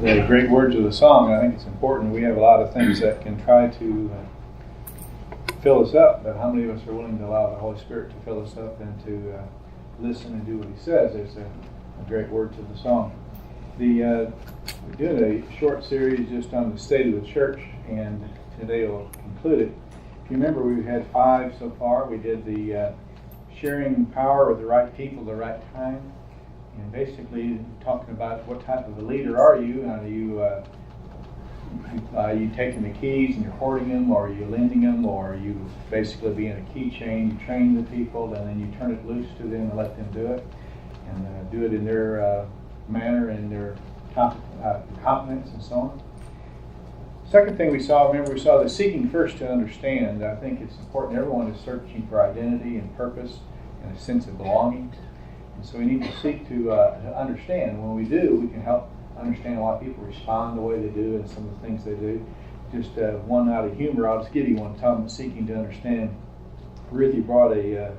the great words of the song. I think it's important. We have a lot of things that can try to fill us up, but how many of us are willing to allow the Holy Spirit to fill us up and to listen and do what He says? There's a great word to the song. We did a short series just on the state of the church, and today we'll conclude it. If you remember, we've had 5 so far. We did the sharing power with the right people at the right time, and basically talking about what type of a leader are you. Are you taking the keys and you're hoarding them, or are you lending them, or are you basically being a keychain? You train the people and then you turn it loose to them and let them do it, and do it in their manner and their competence and so on. Second thing we saw the seeking first to understand. I think it's important. Everyone is searching for identity and purpose and a sense of belonging. And so we need to seek to understand. And when we do, we can help understand why people respond the way they do and some of the things they do. Just one out of humor, I'll just give you one time seeking to understand. Ruthie brought a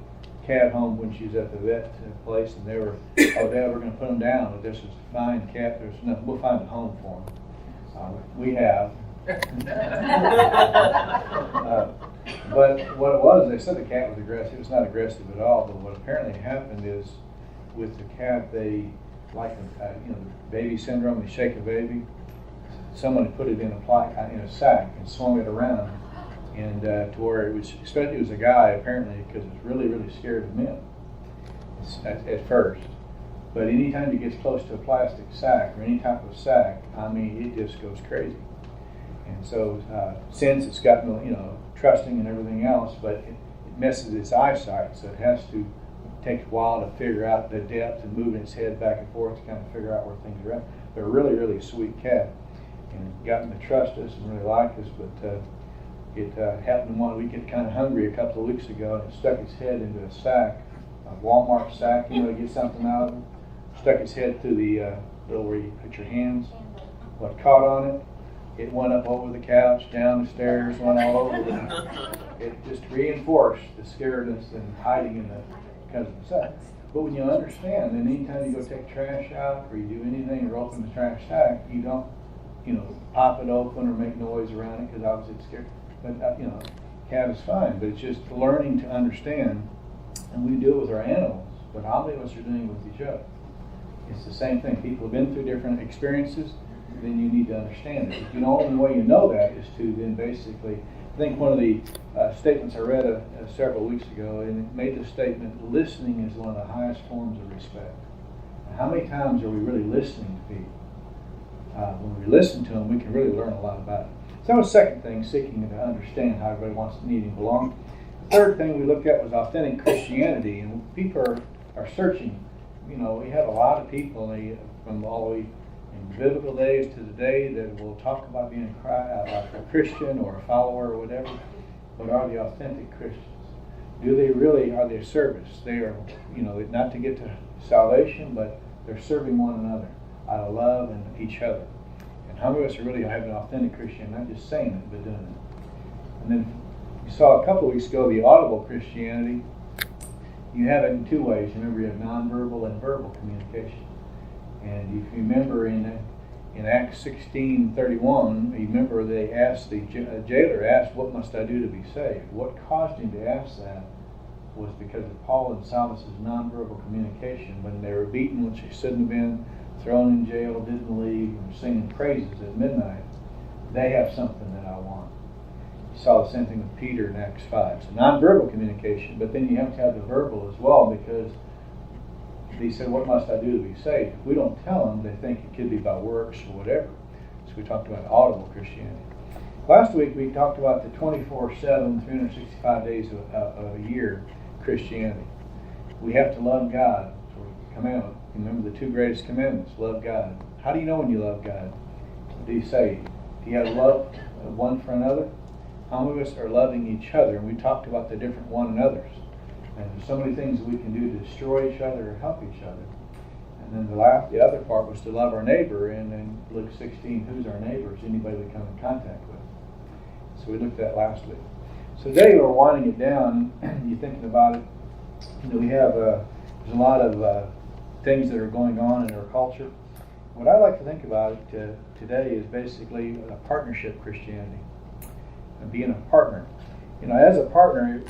cat home when she was at the vet place, and they were, Dad, we're going to put him down. But this is a fine cat. There's nothing. We'll find a home for him. We have. But what it was, they said the cat was aggressive. It was not aggressive at all. But what apparently happened is, with the cat, they baby syndrome. They shake a baby. Someone had put it in a sack and swung it around, and to where it was, especially it was a guy apparently, because it was really, really scared of men at first. But anytime it gets close to a plastic sack or any type of sack, I mean, it just goes crazy. And so since it's gotten, trusting and everything else, but it messes its eyesight, so it has to take a while to figure out the depth and moving its head back and forth to kind of figure out where things are at. But a really, really sweet cat, and gotten to trust us and really like us. But it happened one week. It kind of hungry a couple of weeks ago, and it stuck its head into a sack, a Walmart sack, to get something out of it. Stuck its head through the little where you put your hands. What caught on it? It went up over the couch, down the stairs, went all over. It just reinforced the scaredness and hiding in the because of the sack. But when you understand, then anytime you go take trash out or you do anything or open the trash sack, you don't, pop it open or make noise around it because obviously it's scared. But cat is fine. But it's just learning to understand, and we do it with our animals. But how many of us are doing it with each other? It's the same thing. People have been through different experiences. Then you need to understand it. The only way you know that is to then basically, I think one of the statements I read several weeks ago, and it made the statement, listening is one of the highest forms of respect. And how many times are we really listening to people? When we listen to them, we can really learn a lot about it. So that was the second thing, seeking to understand how everybody wants to need and belong. The third thing we looked at was authentic Christianity, and people are searching. We have a lot of people from all the way in biblical days to today that will talk about being a Christian or a follower or whatever, but are the authentic Christians? Are they a service? They are, not to get to salvation, but they're serving one another out of love and each other. And how many of us are really having an authentic Christian, not just saying it, but doing it? And then we saw a couple of weeks ago the audible Christianity. You have it in 2 ways. Remember, you have nonverbal and verbal communication. And if you remember in Acts 16:31, you remember they asked, the jailer asked, what must I do to be saved? What caused him to ask that was because of Paul and Silas' nonverbal communication. When they were beaten, which they shouldn't have been, thrown in jail, didn't leave, and were singing praises at midnight, they have something that I want. You saw the same thing with Peter in Acts 5. So nonverbal communication, but then you have to have the verbal as well, because he said, what must I do to be saved? If we don't tell them, they think it could be by works or whatever. So we talked about audible Christianity. Last week we talked about the 24/7, 365 days of a year Christianity. We have to love God. So we commandment. Remember the 2 greatest commandments. Love God. How do you know when you love God? What do you say? Do you have love one for another? How many of us are loving each other? And we talked about the different one another's. And there's so many things that we can do to destroy each other or help each other. And then the other part was to love our neighbor. And in Luke 16, who's our neighbors? Anybody we come in contact with. So we looked at that last week. So today we're winding it down. You're thinking about it. We have there's a lot of things that are going on in our culture. what I like to think about it today is basically a partnership Christianity, and being a partner. As a partner,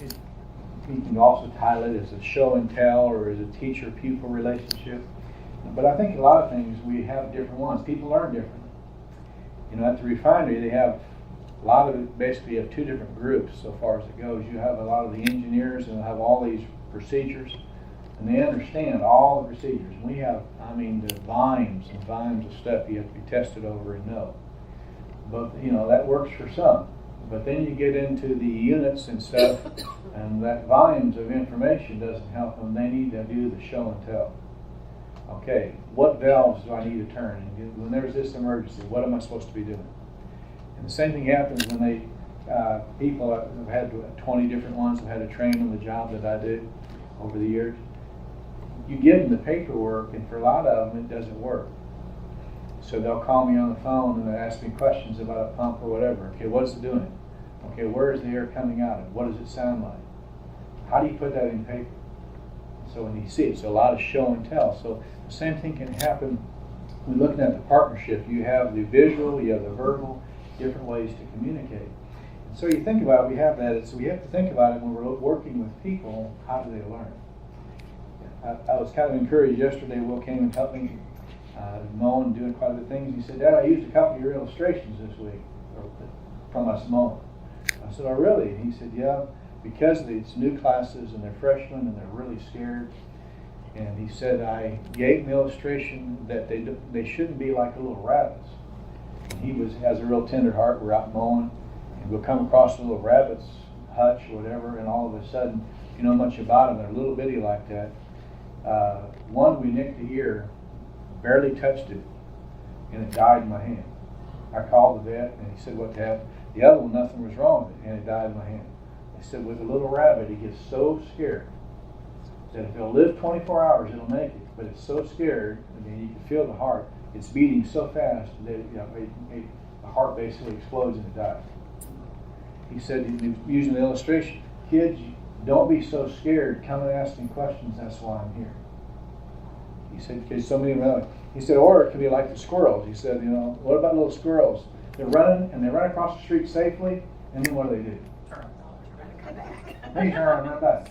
you can also title it as a show and tell or as a teacher-pupil relationship. But I think a lot of things we have different ones. People learn differently. At the refinery, they have a lot of it. Basically, you have two different groups so far as it goes. You have a lot of the engineers and have all these procedures, and they understand all the procedures. And we have, the volumes and volumes of stuff you have to be tested over and know. But that works for some. But then you get into the units and stuff, and that volumes of information doesn't help them. They need to do the show and tell. Okay, what valves do I need to turn? And when there's this emergency, what am I supposed to be doing? And the same thing happens when people have had 20 different ones have had to train on the job that I do over the years. You give them the paperwork, and for a lot of them, it doesn't work. So they'll call me on the phone and they'll ask me questions about a pump or whatever. Okay, what's it doing? Okay, where is the air coming out of? What does it sound like? How do you put that in paper? So when you see it, so a lot of show and tell. So the same thing can happen when looking at the partnership. You have the visual, you have the verbal, different ways to communicate. And so you think about it, we have that. So we have to think about it when we're working with people, how do they learn? I was kind of encouraged yesterday. Will came and helped me mowing, doing quite a bit of things. He said, Dad, I used a couple of your illustrations this week from us mowing. I said, oh, really? And he said, yeah, because it's new classes and they're freshmen and they're really scared. And he said, I gave them the illustration that they shouldn't be like little rabbits. And he has a real tender heart. We're out mowing, and we'll come across a little rabbit's hutch or whatever, and all of a sudden, you know much about them. They're little bitty like that. One, we nicked the ear, barely touched it, and it died in my hand. I called the vet, and he said what happened. The other one, nothing was wrong with it, and it died in my hand. He said with a little rabbit, he gets so scared that if it'll live 24 hours, it'll make it. But it's so scared, you can feel the heart. It's beating so fast that the heart basically explodes and it dies. He said, he was using the illustration, kids, don't be so scared. Come and ask me questions. That's why I'm here. He said, because so many of them, he said, or it could be like the squirrels. He said, what about little squirrels? They're running and they run across the street safely, and then what do? They turn and run back.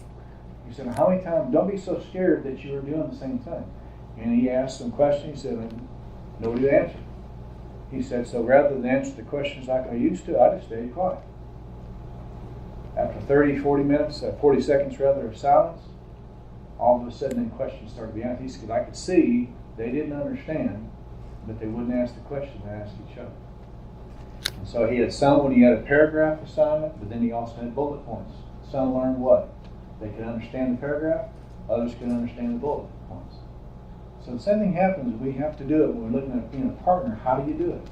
He said, how many times, don't be so scared that you were doing the same thing. And he asked some questions. He said, nobody answered. He said, so rather than answer the questions like I used to, I just stayed quiet. After 40 seconds of silence, all of a sudden then questions started to be answered. He said, I could see they didn't understand, but they wouldn't ask the question, they asked each other. And so he had some when he had a paragraph assignment, but then he also had bullet points. Some learned what? They could understand the paragraph, others could understand the bullet points. So the same thing happens, we have to do it when we're looking at being a partner. How do you do it?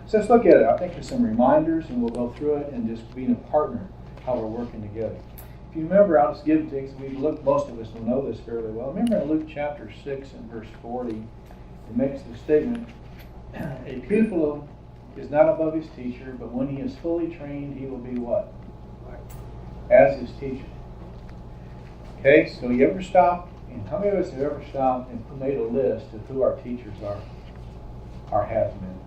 So let's look at it. I think there's some reminders, and we'll go through it, and just being a partner, how we're working together. If you remember, I'll just give it to you, because most of us will know this fairly well. Remember in Luke chapter 6 and verse 40, it makes the statement, a pupil is not above his teacher, but when he is fully trained, he will be what? As his teacher. Okay, so you ever stop, and how many of us have ever stopped and made a list of who our teachers are have been?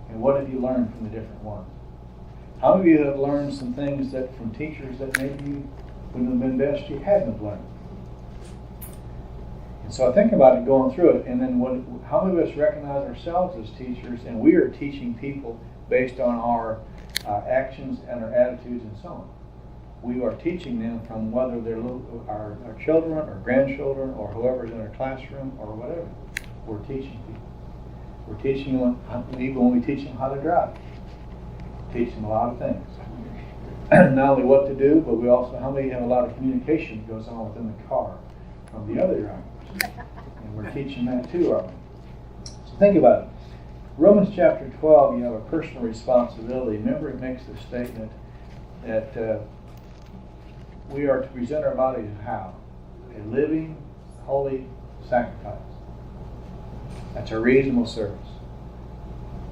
And what have you learned from the different ones? How many of you have learned some things that from teachers that maybe you wouldn't have been best you hadn't have learned? And so I think about it going through it, and then how many of us recognize ourselves as teachers, and we are teaching people based on our actions and our attitudes and so on. We are teaching them from whether they're our children or grandchildren or whoever's in our classroom or whatever. We're teaching people. We're teaching them, even when we teach them how to drive. Teach them a lot of things. Not only what to do, but we also, how many have a lot of communication that goes on within the car from the other drivers. And we're teaching that too, aren't we? So think about it. Romans chapter 12, you have a personal responsibility. Remember, it makes the statement that we are to present our bodies how? A living, holy sacrifice. That's a reasonable service.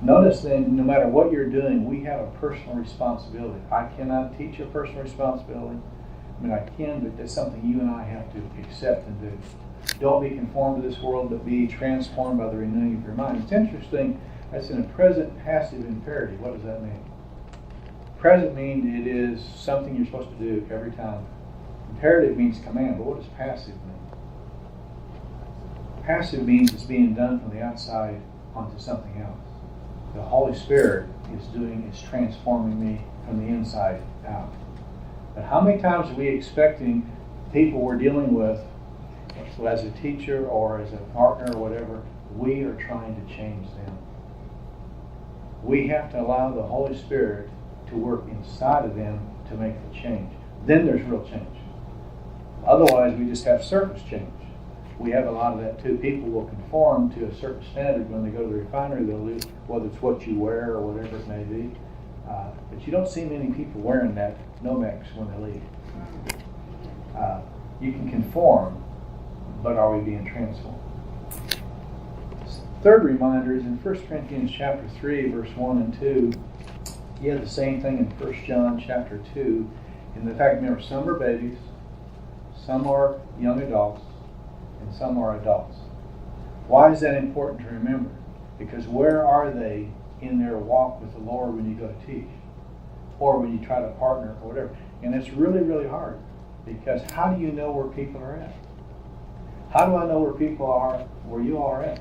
Notice then, no matter what you're doing, we have a personal responsibility. I cannot teach a personal responsibility. I mean, I can, but that's something you and I have to accept and do. Don't be conformed to this world, but be transformed by the renewing of your mind. It's interesting, that's in a present passive imperative. What does that mean? Present means it is something you're supposed to do every time. Imperative means command, but what does passive mean? Passive means it's being done from the outside onto something else. The Holy Spirit is transforming me from the inside out. But how many times are we expecting people we're dealing with, as a teacher or as a partner or whatever, we are trying to change them? We have to allow the Holy Spirit to work inside of them to make the change. Then there's real change. Otherwise, we just have surface change. We have a lot of that too. People will conform to a certain standard when they go to the refinery. They'll do, whether it's what you wear or whatever it may be. But you don't see many people wearing that Nomex when they leave. You can conform, but are we being transformed? Third reminder is in 1 Corinthians chapter 3, verse 1 and 2. You have the same thing in 1 John chapter 2. In the fact, remember, some are babies, some are young adults, and some are adults. Why is that important to remember? Because where are they in their walk with the Lord when you go to teach? Or when you try to partner or whatever. And it's really, really hard. Because how do you know where people are at? How do I know where people are, where you are at?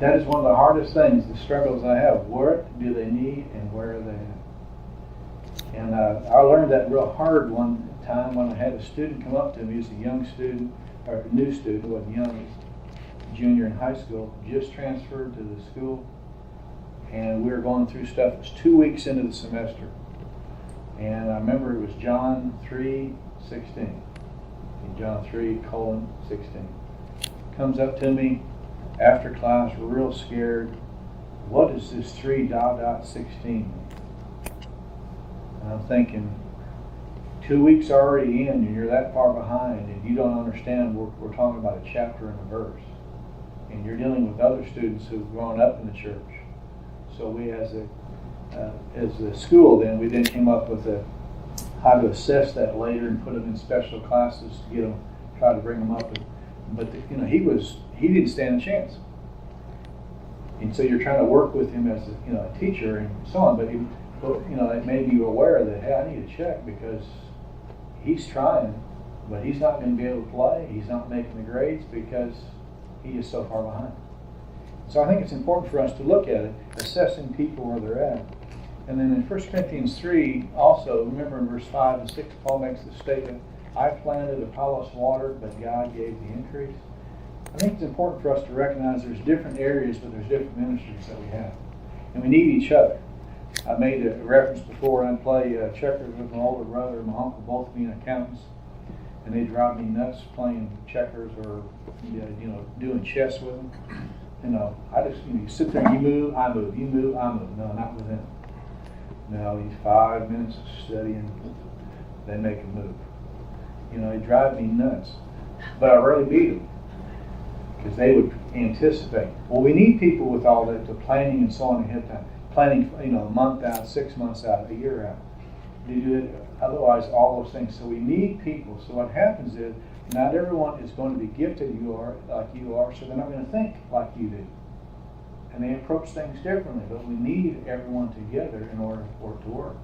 That is one of the hardest things, the struggles I have. What do they need and where are they at? And I learned that real hard one time when I had a student come up to me. He was a young student, or a new student, wasn't young, junior in high school, just transferred to the school. And we were going through stuff. It was 2 weeks into the semester. And I remember it was John 3:16. John 3:16. Comes up to me after class, real scared. What does this 3:16 mean? And I'm thinking, 2 weeks already in and you're that far behind and you don't understand we're talking about a chapter and a verse. And you're dealing with other students who've grown up in the church. So we as a school we then came up with how to assess that later and put them in special classes to get them, try to bring them up. But he didn't stand a chance. And so you're trying to work with him as a teacher and so on. But it made you aware that, hey, I need to check because he's trying, but he's not going to be able to play. He's not making the grades because he is so far behind. So I think it's important for us to look at it, assessing people where they're at. And then in 1 Corinthians 3, also, remember in verse 5 and 6, Paul makes the statement, I planted, Apollos watered, but God gave the increase. I think it's important for us to recognize there's different areas, but there's different ministries that we have. And we need each other. I made a reference before, I play checkers with my older brother and my uncle, both being accountants. And they drive me nuts playing checkers or doing chess with them. I just you sit there and you move, I move, you move, I move. No, not with them. No, these 5 minutes of studying, they make a move. They drive me nuts. But I rarely beat them because they would anticipate. Well, we need people with all that, the planning and so on ahead of time. Planning, a month out, 6 months out, a year out. You do it, otherwise all those things. So we need people. So what happens is, not everyone is going to be gifted like you are, so they're not going to think like you do. And they approach things differently, but we need everyone together in order for it to work.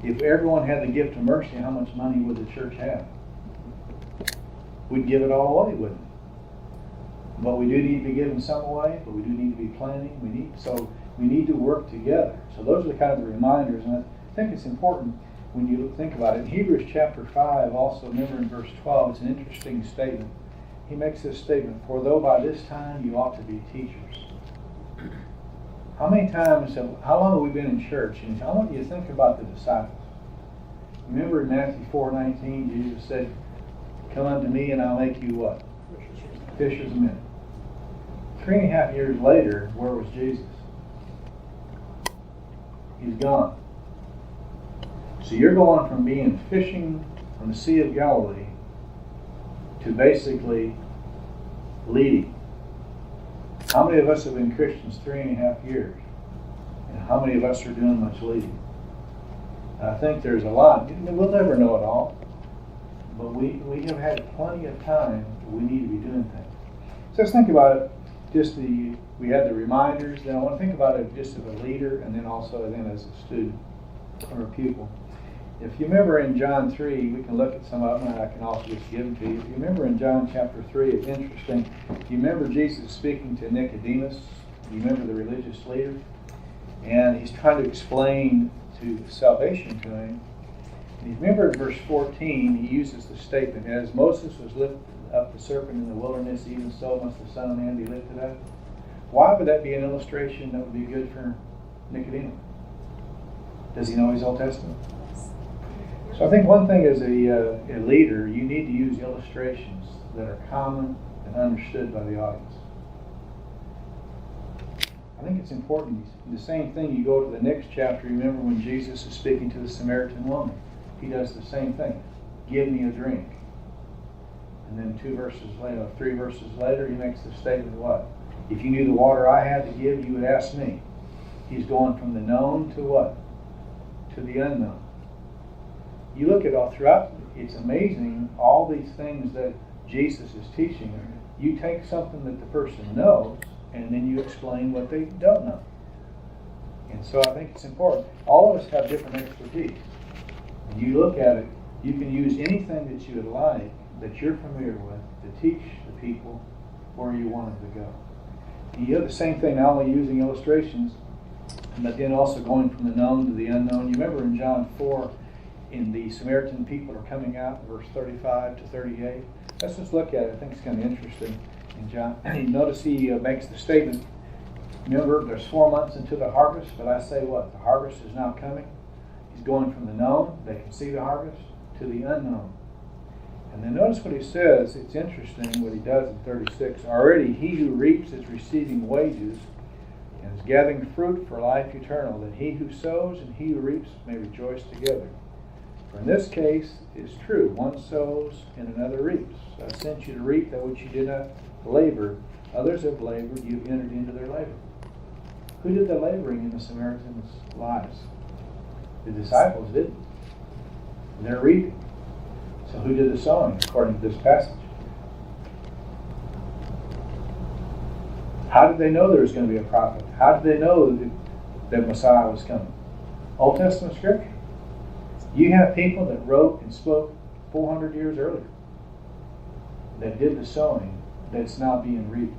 If everyone had the gift of mercy, how much money would the church have? We'd give it all away, wouldn't we? But we do need to be giving some away, but we do need to be planning. We need to work together. So those are the kind of the reminders, and I think it's important when you think about it. In Hebrews chapter 5, also, remember in verse 12, it's an interesting statement. He makes this statement, for though by this time you ought to be teachers. How long have we been in church? And I want you to think about the disciples. Remember in Matthew 4:19, Jesus said, come unto me and I'll make you what? Fishers of men. 3.5 years later, where was Jesus? He's gone. So you're going from being fishing on the Sea of Galilee to basically leading. How many of us have been Christians 3.5 years? And how many of us are doing much leading? I think there's a lot. We'll never know it all. but we have had plenty of time. We need to be doing things. So let's think about it. We had the reminders. Then I want to think about it just as a leader, and then also then as a student or a pupil. If you remember in John 3, we can look at some of them, and I can also just give them to you. If you remember in John chapter 3, it's interesting. If you remember Jesus speaking to Nicodemus, you remember the religious leader, and he's trying to explain to salvation to him. And you remember in verse 14, he uses the statement, as Moses was lifted up the serpent in the wilderness, even so must the Son of Man be lifted up. Why would that be an illustration that would be good for Nicodemus? Does he know his Old Testament? So I think one thing as a leader, you need to use illustrations that are common and understood by the audience. I think it's important. The same thing, you go to the next chapter, remember when Jesus is speaking to the Samaritan woman. He does the same thing. Give me a drink. And then 3 verses later, he makes the statement, what? If you knew the water I had to give, you would ask me. He's going from the known to what? To the unknown. You look at all throughout, it's amazing, all these things that Jesus is teaching. You take something that the person knows, and then you explain what they don't know. And so I think it's important. All of us have different expertise. When you look at it, you can use anything that you would like, that you're familiar with, to teach the people where you want them to go. And you have the same thing, not only using illustrations, but then also going from the known to the unknown. You remember in John 4, in the Samaritan people are coming out, verse 35 to 38. Let's just look at it. I think it's kind of interesting. In John, notice he makes the statement, remember, there's 4 months into the harvest, but I say what? The harvest is now coming. He's going from the known, they can see the harvest, to the unknown. And then notice what he says. It's interesting what he does in 36. Already he who reaps is receiving wages and is gathering fruit for life eternal, that he who sows and he who reaps may rejoice together. For in this case it's true, one sows and another reaps. I sent you to reap that which you did not labor. Others have labored, you've entered into their labor. Who did the laboring in the Samaritans' lives? The disciples didn't. They're reaping. So who did the sowing according to this passage? How did they know there was going to be a prophet? How did they know that Messiah was coming? Old Testament scripture. You have people that wrote and spoke 400 years earlier that did the sowing that's now being reaped.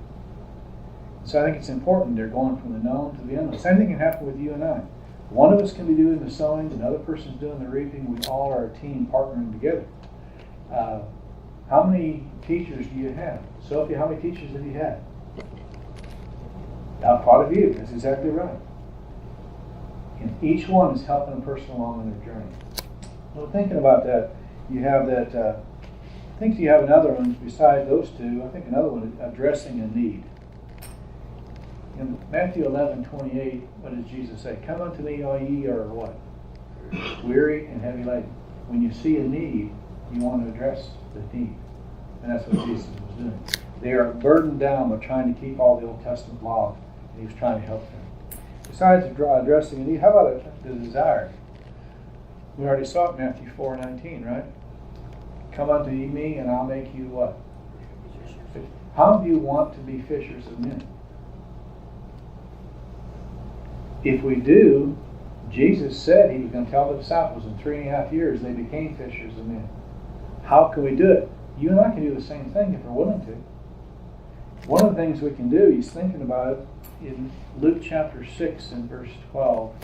So I think it's important. They're going from the known to the unknown. Same thing can happen with you and I. One of us can be doing the sowing, another person's doing the reaping. We all are a team partnering together. How many teachers do you have? Sophie, how many teachers have you had? Quite a few. That's exactly right. And each one is helping a person along in their journey. Well, thinking about that, you have that. I think you have another one besides those two. I think another one is addressing a need. In Matthew 11:28, what does Jesus say? Come unto me, all ye are what? Weary and heavy laden. When you see a need, you want to address the need. And that's what Jesus was doing. They are burdened down with trying to keep all the Old Testament law, and he was trying to help them. Besides addressing a need, how about the desire? We already saw it in Matthew 4:19, right? Come unto me, and I'll make you what? How do you want to be fishers of men? If we do, Jesus said he was going to tell the disciples in 3.5 years they became fishers of men. How can we do it? You and I can do the same thing if we're willing to. One of the things we can do, he's thinking about it in Luke chapter 6 and verse 12.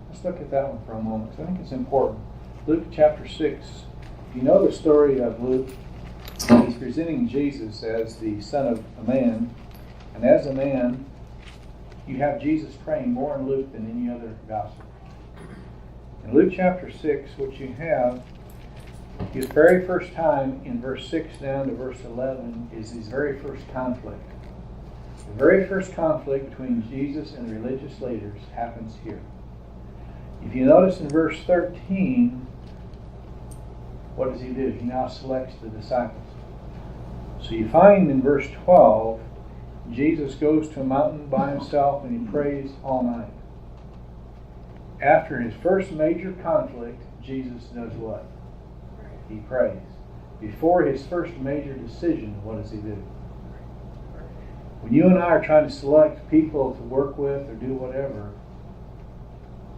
Let's look at that one for a moment, because I think it's important. Luke chapter 6. You know the story of Luke. He's presenting Jesus as the Son of a Man. And as a man, you have Jesus praying more in Luke than any other gospel. In Luke chapter 6, what you have, his very first time in verse 6 down to verse 11 is his very first conflict. The very first conflict between Jesus and the religious leaders happens here. If you notice in verse 13, what does he do? He now selects the disciples. So you find in verse 12, Jesus goes to a mountain by himself and he prays all night. After his first major conflict, Jesus does what? He prays. Before his first major decision, what does he do? When you and I are trying to select people to work with or do whatever,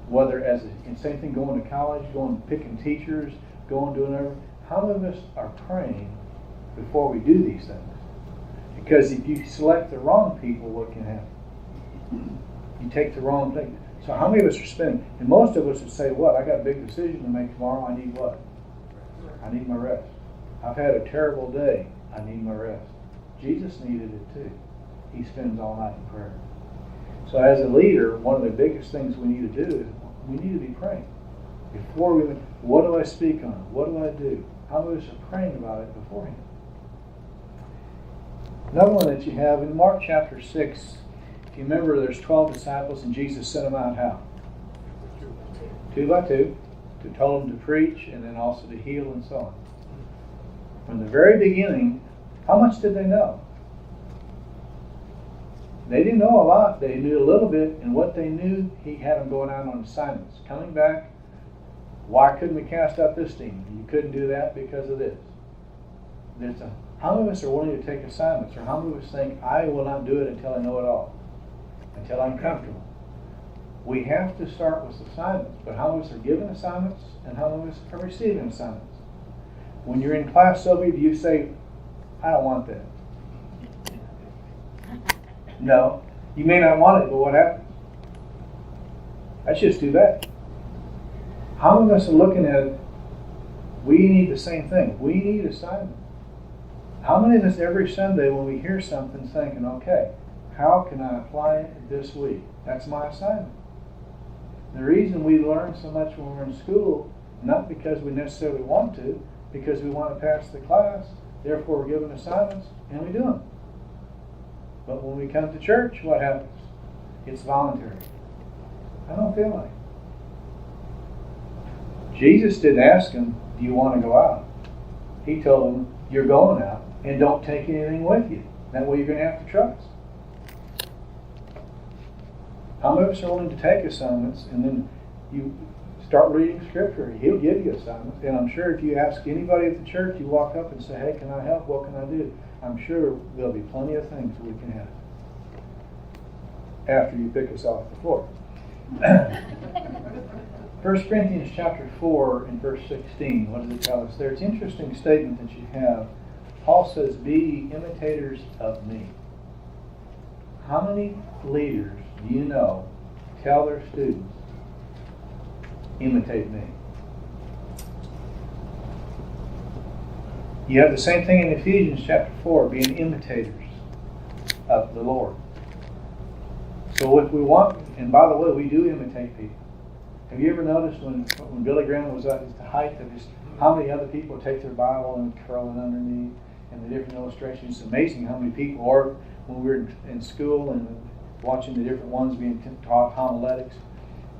whether as same thing going to college, going picking teachers, going doing whatever, how many of us are praying before we do these things? Because if you select the wrong people, what can happen? You take the wrong thing. So how many of us are spending? And most of us would say, what? I got a big decision to make tomorrow. I need what? I need my rest. I've had a terrible day. I need my rest. Jesus needed it too. He spends all night in prayer. So as a leader, one of the biggest things we need to do is we need to be praying. Before we, what do I speak on? What do I do? How many of us are praying about it beforehand? Another one that you have in Mark chapter 6, if you remember, there's 12 disciples and Jesus sent them out how? 2 by 2, to told them to preach and then also to heal and so on. From the very beginning, how much did they know? They didn't know a lot. They knew a little bit, and what they knew, he had them going out on assignments. Coming back, why couldn't we cast out this demon? You couldn't do that because of this. How many of us are willing to take assignments? Or how many of us think, I will not do it until I know it all? Until I'm comfortable. We have to start with assignments, but how many of us are given assignments and how many of us are receiving assignments? When you're in class, Sylvia, do you say, I don't want that? No. You may not want it, but what happens? Let's just do that. How many of us are looking at it? We need the same thing. We need assignment. How many of us every Sunday when we hear something thinking, okay, how can I apply it this week? That's my assignment. The reason we learn so much when we're in school, not because we necessarily want to, because we want to pass the class, therefore we're given assignments, and we do them. But when we come to church, what happens? It's voluntary. I don't feel like it. Jesus didn't ask him, do you want to go out? He told him, you're going out, and don't take anything with you. That way you're going to have to trust. How many of us are willing to take assignments, and then you start reading Scripture? He'll give you assignments. And I'm sure if you ask anybody at the church, you walk up and say, hey, can I help? What can I do? I'm sure there'll be plenty of things we can have after you pick us off the floor. 1 Corinthians chapter 4 and verse 16, what does it tell us there? It's an interesting statement that you have. Paul says, be ye imitators of me. How many leaders do you know tell their students, imitate me? You have the same thing in Ephesians chapter 4, being imitators of the Lord. So if we want, and by the way, we do imitate people. Have you ever noticed when Billy Graham was at the height of his, how many other people take their Bible and curl it underneath, and the different illustrations? It's amazing how many people, or when we were in school and watching the different ones being taught homiletics,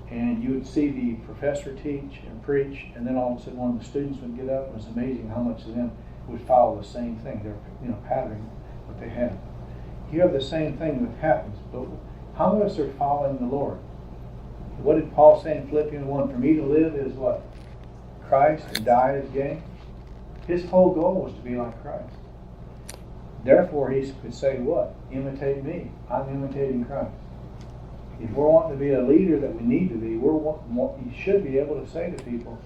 and you would see the professor teach and preach, and then all of a sudden one of the students would get up, and it was amazing how much of them would follow the same thing. They're patterning what they have. You have the same thing that happens, but how many of us are following the Lord? What did Paul say in Philippians 1? For me to live is what? Christ, and die is gain. His whole goal was to be like Christ. Therefore, he could say what? Imitate me. I'm imitating Christ. If we're wanting to be a leader that we need to be, you should be able to say to people,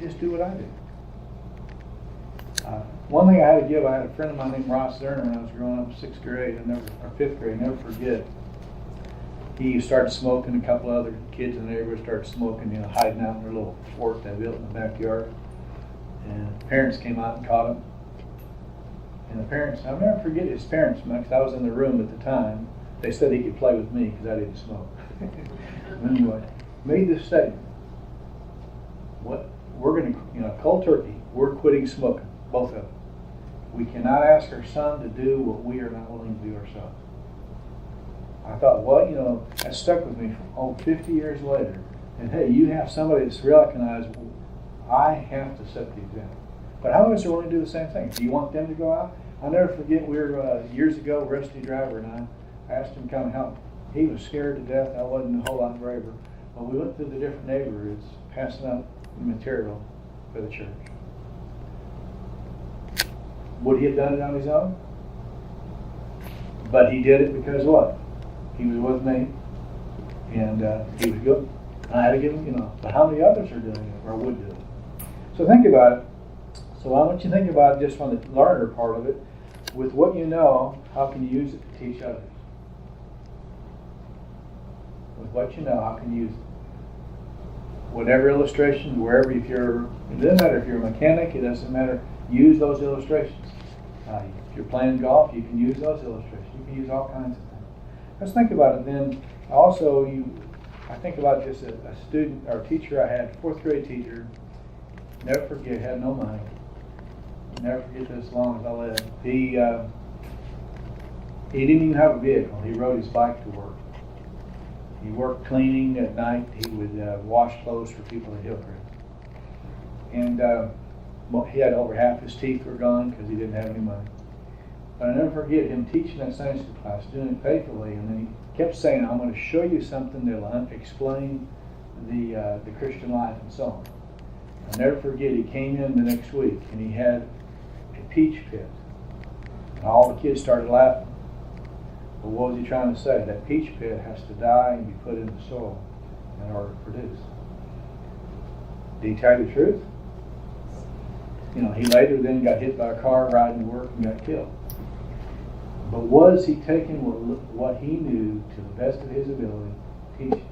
just do what I do. One thing I had to give, I had a friend of mine named Ross Zerner when I was growing up in 6th grade, or 5th grade, never forget. He started smoking, a couple other kids in the neighborhood started smoking, hiding out in their little fort they built in the backyard. And parents came out and caught him. And the parents, I'll never forget his parents, because I was in the room at the time. They said he could play with me because I didn't smoke. Anyway, made this statement. We're going to, cold turkey, we're quitting smoking, both of them. We cannot ask our son to do what we are not willing to do ourselves. I thought, that stuck with me for 50 years later. And hey, you have somebody that's recognized, I have to set the example. But how many of us are willing to do the same thing? Do you want them to go out? I'll never forget, we were, years ago, Rusty Driver and I asked him to come help. He was scared to death. I wasn't a whole lot braver. But we went through the different neighborhoods, passing out material for the church. Would he have done it on his own? But he did it because what? He was with me, and he was good. I had to give him, but how many others are doing it or would do it? So think about it. So I want you to think about it just from the learner part of it. With what you know, how can you use it to teach others? With what you know, how can you use it? Whatever illustration, wherever, it doesn't matter if you're a mechanic, it doesn't matter. Use those illustrations. If you're playing golf, you can use those illustrations. You can use all kinds of things. Let's think about it then. Also, I think about just a student or teacher I had, fourth grade teacher. Never forget, had no money. Never forget this as long as I live. He didn't even have a vehicle. He rode his bike to work. He worked cleaning at night. He would wash clothes for people at Hillcrest. And he had over half his teeth were gone because he didn't have any money. But I never forget him teaching that Sunday school class, doing it faithfully, and then he kept saying, I'm going to show you something that will explain the Christian life and so on. I'll never forget, he came in the next week and he had a peach pit. And all the kids started laughing. But what was he trying to say? That peach pit has to die and be put in the soil in order to produce. Did he tell you the truth? He later then got hit by a car riding to work and got killed. But was he taking what he knew to the best of his ability, teaching?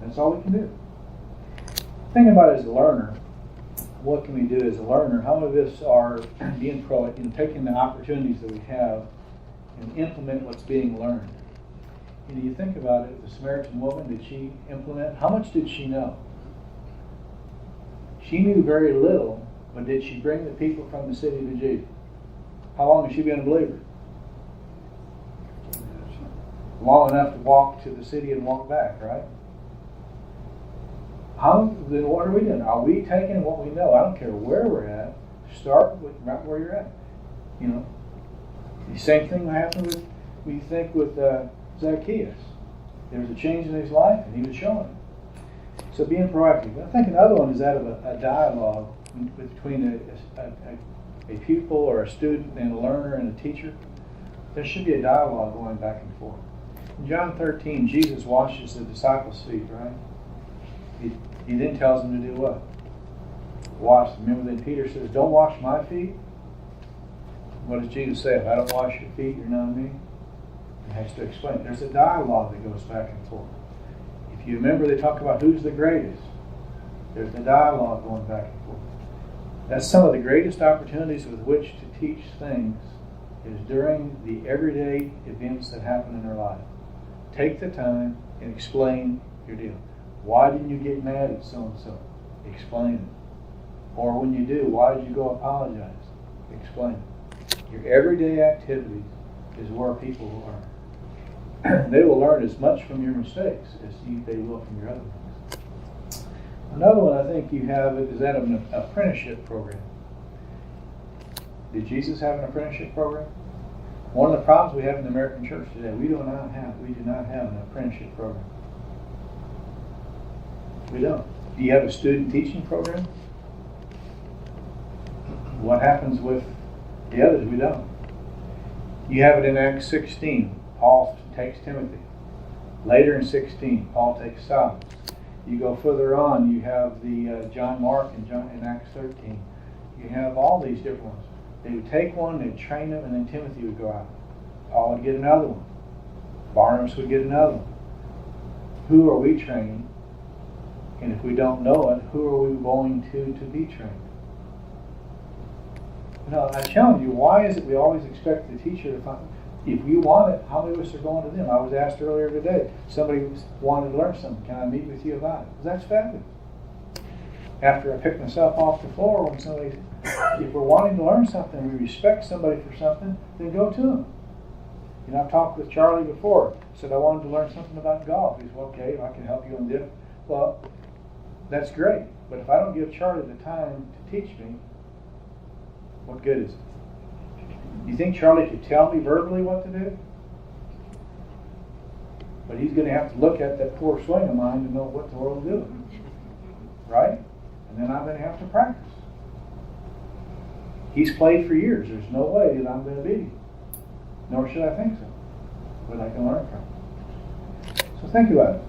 That's all we can do. Think about it as a learner. What can we do as a learner? How many of us are being proactive, taking the opportunities that we have and implement what's being learned? You think about it, the Samaritan woman, did she implement? How much did she know? She knew very little, but did she bring the people from the city to Jesus? How long has she been a believer? Long enough to walk to the city and walk back, right? Then what are we doing? Are we taking what we know? I don't care where we're at. Start with right where you're at. The same thing happened with Zacchaeus. There was a change in his life, and he was showing it. So being proactive. I think another one is that of a dialogue between a pupil or a student and a learner and a teacher. There should be a dialogue going back and forth. In John 13, Jesus washes the disciples' feet, right? He then tells them to do what? Wash them. Remember then Peter says, don't wash my feet? What does Jesus say? If I don't wash your feet, you're not me? He has to explain. There's a dialogue that goes back and forth. If you remember, they talk about who's the greatest. There's the dialogue going back and forth. That's some of the greatest opportunities with which to teach things is during the everyday events that happen in our life. Take the time and explain your deal. Why didn't you get mad at so-and-so? Explain it. Or when you do, why did you go apologize? Explain it. Your everyday activities is where people will learn. They will learn as much from your mistakes as they will from your other things. Another one I think you have is that of an apprenticeship program. Did Jesus have an apprenticeship program? One of the problems we have in the American church today, we do not have an apprenticeship program. We don't. Do you have a student teaching program? What happens with the others? We don't. You have it in Acts 16. Paul takes Timothy. Later in 16, Paul takes Silas. You go further on, you have the John Mark in Acts 13. You have all these different ones. They would take one, they'd train them, and then Timothy would go out. Paul would get another one. Barnabas would get another one. Who are we training? And if we don't know it, who are we going to be trained? Now, I challenge you, why is it we always expect the teacher to find, if you want it, how many of us are going to them? I was asked earlier today, somebody wanted to learn something. Can I meet with you about it? That's fabulous. After I picked myself off the floor, when somebody, if we're wanting to learn something, we respect somebody for something, then go to them. I've talked with Charlie before. Said I wanted to learn something about golf. He said, okay, I can help you on this. Well, that's great. But if I don't give Charlie the time to teach me, what good is it? You think Charlie could tell me verbally what to do? But he's going to have to look at that poor swing of mine to know what the world is doing. Right? And then I'm going to have to practice. He's played for years. There's no way that I'm going to beat him. Nor should I think so. But I can learn from him. So think about it.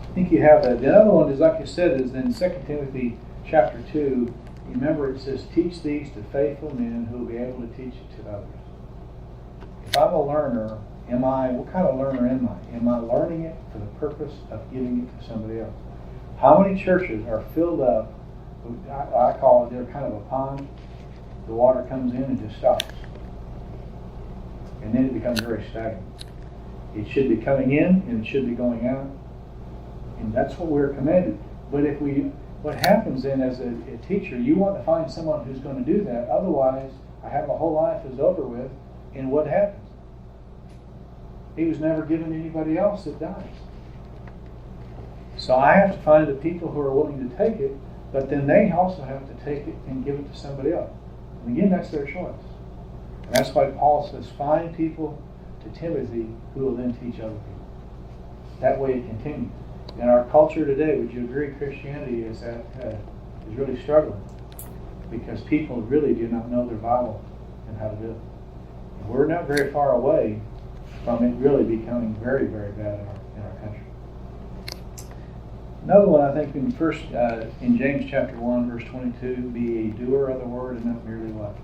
I think you have that. The other one is, like you said, is in 2 Timothy chapter 2. Remember, it says, teach these to faithful men who will be able to teach it to others. If I'm a learner, what kind of learner am I? Am I learning it for the purpose of giving it to somebody else? How many churches are filled up, I call it, they're kind of a pond. The water comes in and just stops. And then it becomes very stagnant. It should be coming in and it should be going out. And that's what we're commanded. But what happens then as a teacher, you want to find someone who's going to do that. Otherwise, I have a whole life is over with. And what happens? He was never given to anybody else that dies. So I have to find the people who are willing to take it, but then they also have to take it and give it to somebody else. And again, that's their choice. And that's why Paul says, find people to Timothy who will then teach other people. That way it continues. In our culture today, would you agree Christianity is really struggling? Because people really do not know their Bible and how to do it. And we're not very far away from it really becoming very, very bad in our country. Another one, I think, in James chapter 1, verse 22, be a doer of the word and not merely what?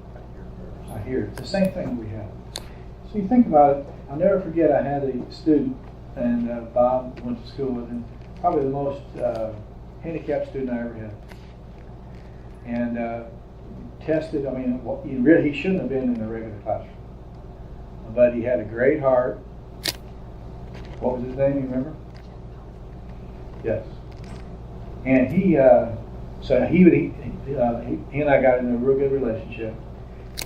I hear. It's the same thing we have. So you think about it. I'll never forget, I had a student, and Bob went to school with him, probably the most handicapped student I ever had. And tested, he shouldn't have been in a regular classroom. But he had a great heart. What was his name, you remember? Yes. And he and I got into a real good relationship.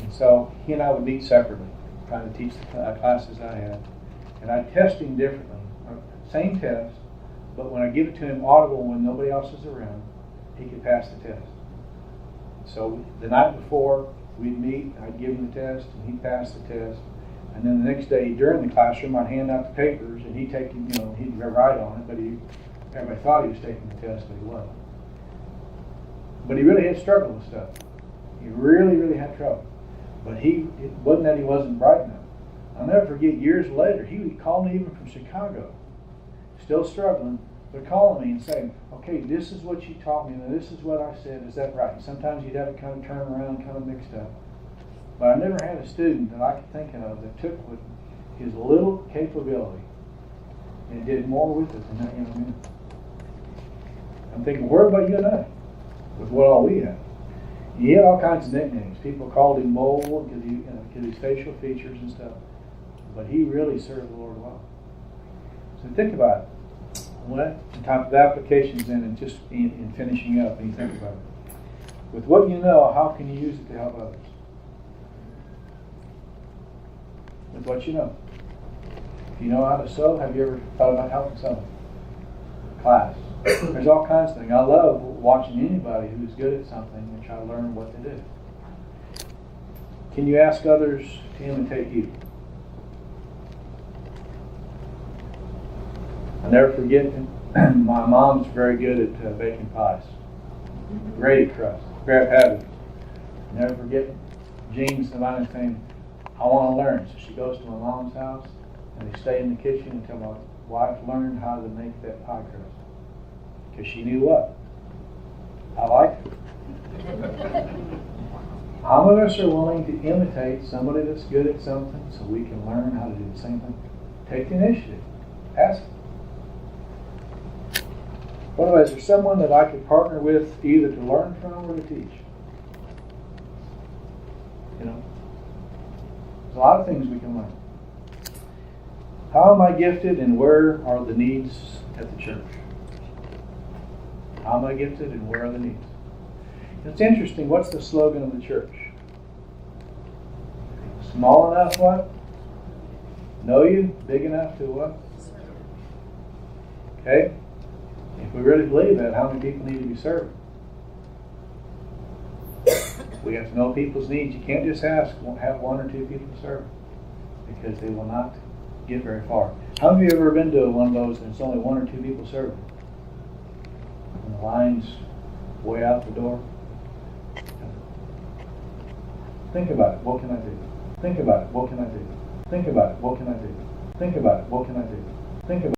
And so he and I would meet separately, trying to teach the classes I had. And I test him differently. Same test, but when I give it to him audible when nobody else is around, he could pass the test. So the night before, we'd meet, I'd give him the test, and he'd pass the test. And then the next day during the classroom, I'd hand out the papers, and he'd take, he'd write on it, but everybody thought he was taking the test, but he wasn't. But he really had struggled with stuff. He really, really had trouble. But it wasn't that he wasn't bright enough. I'll never forget, years later, he would call me even from Chicago, still struggling, but calling me and saying, okay, this is what you taught me, and this is what I said, is that right? And sometimes he'd have it kind of turn around, kind of mixed up. But I never had a student that I could think of that took with his little capability and did more with it than that young man. I'm thinking, where about you and I? With what all we have. He had all kinds of nicknames. People called him Mole because his facial features and stuff. But he really served the Lord well. So think about it. What type of applications then, and just in finishing up, and you think about it. With what you know, how can you use it to help others? With what you know. If you know how to sew, have you ever thought about helping someone? Class. There's all kinds of things. I love watching anybody who's good at something and try to learn what to do. Can you ask others to imitate you? I'll never forget, my mom's very good at baking pies. Great at crust. Great at having. Never forget, Jean's the line saying, I want to learn. So she goes to my mom's house, and they stay in the kitchen until my wife learned how to make that pie crust. Because she knew what? I liked it. How many of us are willing to imitate somebody that's good at something so we can learn how to do the same thing? Take the initiative. Ask them. What about, is there someone that I could partner with either to learn from or to teach? There's a lot of things we can learn. How am I gifted and where are the needs at the church? How am I gifted and where are the needs? It's interesting, what's the slogan of the church? Small enough what? Know you? Big enough to what? Okay? If we really believe that, how many people need to be served? We have to know people's needs. You can't just have one or two people to serve because they will not get very far. How many of you have ever been to one of those and it's only one or two people serving? And the line's way out the door? Think about it. What can I do? Think about it. What can I do? Think about it. What can I do? Think about it. What can I do? Think about